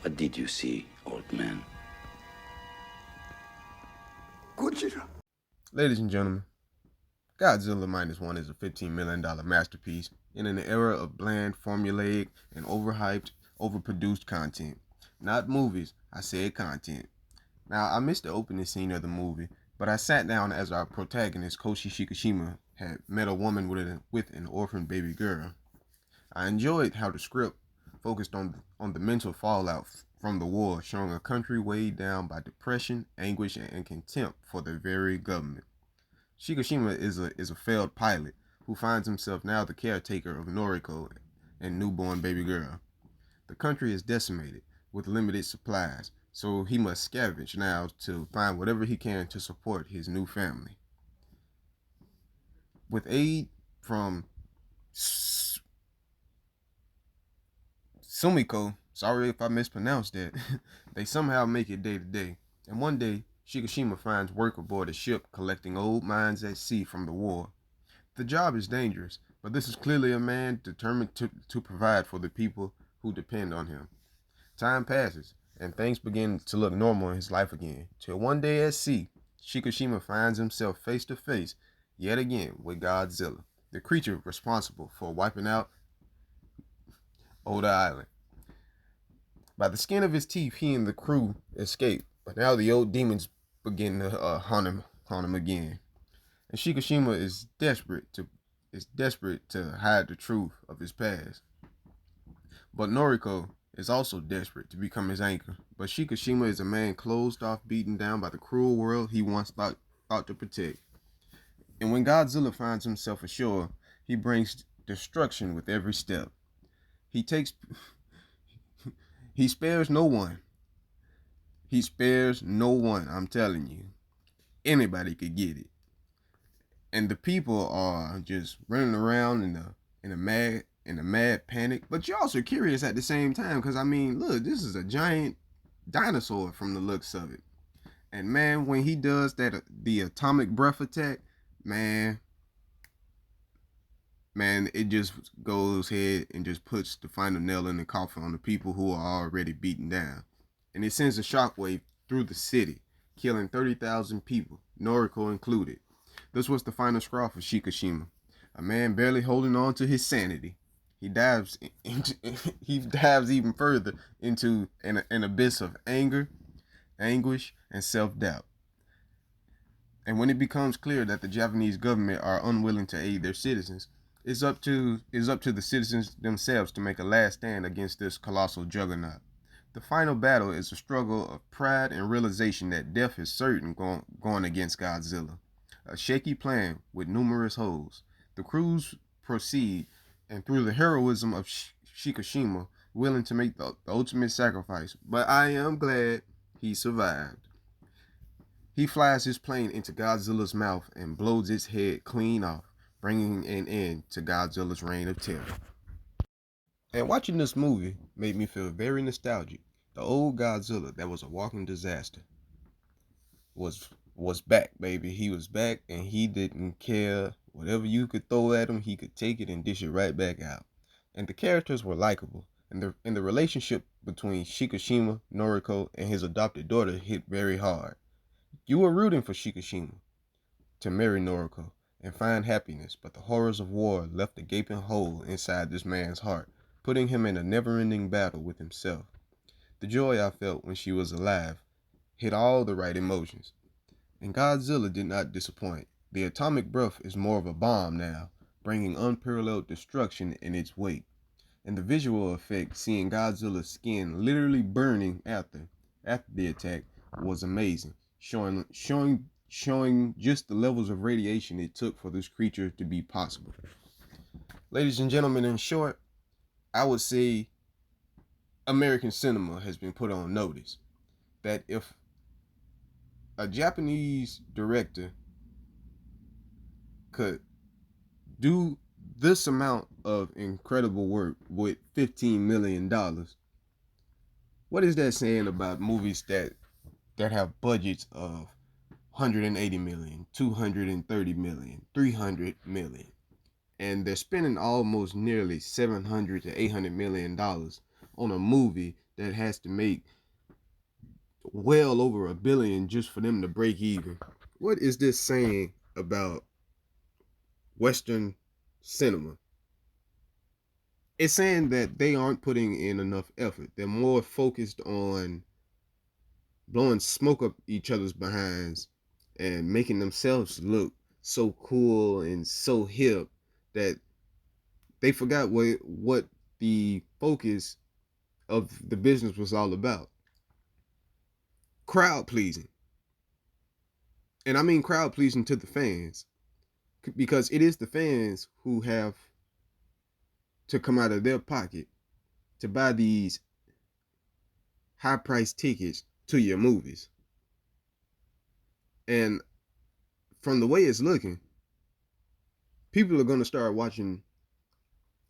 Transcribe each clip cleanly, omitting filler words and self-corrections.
What did you see, old man? Godzilla. Ladies and gentlemen, Godzilla Minus One is a $15 million masterpiece in an era of bland, formulaic, and overhyped, overproduced content. Not movies, I said content. Now, I missed the opening scene of the movie, but I sat down as our protagonist, Koshi Shikishima, had met a woman with an orphan baby girl. I enjoyed how the script focused on the mental fallout from the war, showing a country weighed down by depression, anguish, and contempt for their very government. Shikishima is a failed pilot who finds himself now the caretaker of Noriko and newborn baby girl. The country is decimated with limited supplies, so he must scavenge now to find whatever he can to support his new family. With aid from Sumiko, sorry if I mispronounced that, they somehow make it day to day. And one day, Shikishima finds work aboard a ship collecting old mines at sea from the war. The job is dangerous, but this is clearly a man determined to provide for the people who depend on him. Time passes, and things begin to look normal in his life again, till one day at sea, Shikishima finds himself face to face, yet again, with Godzilla, the creature responsible for wiping out Oda Island. By the skin of his teeth, he and the crew escape, but now the old demons begin to haunt him again. And Shikishima is desperate to hide the truth of his past. But Noriko is also desperate to become his anchor. But Shikishima is a man closed off, beaten down by the cruel world he once thought to protect. And when Godzilla finds himself ashore, he brings destruction with every step. He spares no one. He spares no one, I'm telling you. Anybody could get it. And the people are just running around in a mad panic. But you're also curious at the same time, because I mean, look, this is a giant dinosaur from the looks of it. And man, when he does the atomic breath attack, man, it just goes ahead and just puts the final nail in the coffin on the people who are already beaten down. And it sends a shockwave through the city, killing 30,000 people, Noriko included. This was the final straw for Shikishima, a man barely holding on to his sanity. He dives even further into an abyss of anger, anguish, and self-doubt. And when it becomes clear that the Japanese government are unwilling to aid their citizens, it's up to the citizens themselves to make a last stand against this colossal juggernaut. The final battle is a struggle of pride and realization that death is certain going against Godzilla. A shaky plan with numerous holes. The crews proceed, and through the heroism of Shikishima, willing to make the ultimate sacrifice. But I am glad he survived. He flies his plane into Godzilla's mouth and blows its head clean off, bringing an end to Godzilla's reign of terror. And watching this movie made me feel very nostalgic. The old Godzilla that was a walking disaster was back, baby. He was back, and he didn't care. Whatever you could throw at him, he could take it and dish it right back out. And the characters were likable, and the relationship between Shikishima, Noriko, and his adopted daughter hit very hard. You were rooting for Shikishima to marry Noriko and find happiness, but the horrors of war left a gaping hole inside this man's heart, putting him in a never-ending battle with himself. The joy I felt when she was alive hit all the right emotions. And Godzilla did not disappoint. The atomic breath is more of a bomb now, bringing unparalleled destruction in its wake. And the visual effect, seeing Godzilla's skin literally burning after the attack, was amazing, showing just the levels of radiation it took for this creature to be possible. Ladies and gentlemen, in short, I would say American cinema has been put on notice that if a Japanese director could do this amount of incredible work with $15 million, what is that saying about movies that have budgets of 180 million, 230 million, 300 million, and they're spending almost nearly 700 to 800 million dollars on a movie that has to make well over $1 billion just for them to break even. What is this saying about Western cinema? It's saying that they aren't putting in enough effort. They're more focused on blowing smoke up each other's behinds and making themselves look so cool and so hip that they forgot what the focus of the business was all about. Crowd pleasing. And I mean crowd pleasing to the fans, because it is the fans who have to come out of their pocket to buy these high priced tickets to your movies. And from the way it's looking, people are going to start watching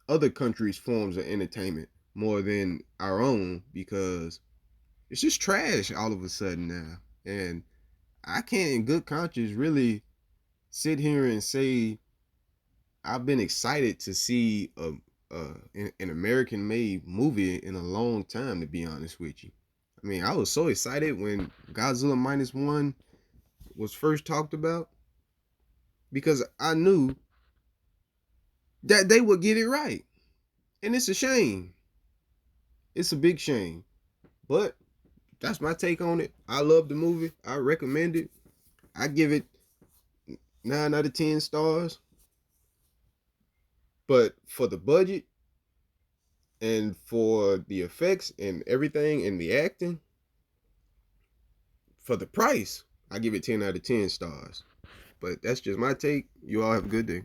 other countries' forms of entertainment more than our own, because it's just trash all of a sudden now. And I can't in good conscience really sit here and say I've been excited to see an American made movie in a long time, to be honest with you. I mean, I was so excited when Godzilla -1 was first talked about, because I knew that they would get it right. And it's a shame. It's a big shame. But that's my take on it. I love the movie. I recommend it. I give it 9 out of 10 stars. But for the budget and for the effects and everything and the acting, for the price, I give it 10 out of 10 stars. But that's just my take. You all have a good day.